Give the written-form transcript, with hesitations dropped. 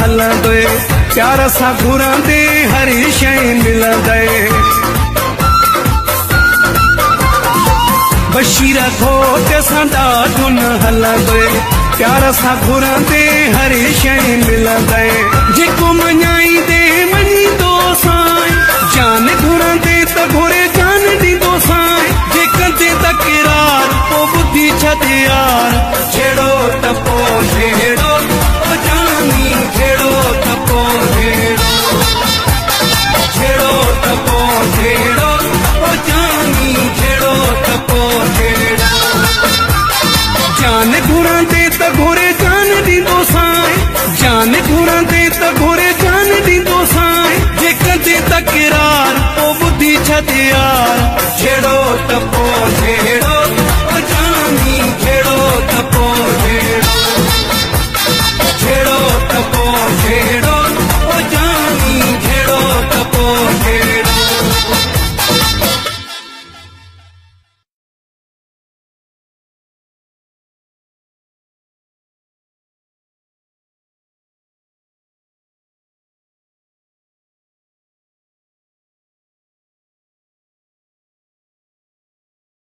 हलंदे प्यार सां घुरंदे हर शइ मिलंदे बशीर घोट सां ॾाढो न हलंदे प्यार सां घुरंदे हर शइ मिलंदे जेको मञाईंदे मञींदो साईं जान घुरंदे त घुरे जान ॾींदो साईं जे कंदे तकरार पोइ बुद्धि छॾे यार छेड़ो त पोइ छेड़ो ओ जानी छेड़ो त पोइ छेड़ो त पोइ छेड़ो ओ जानी छेड़ो त पोइ जान घुरंदे त घुरे जान ॾींदो साईं जान घुरंदे त घुरे जान ॾींदो साईं जे कंदे तकरार पोइ बुद्धि छॾे यार छेड़ो त पोइ छेड़ो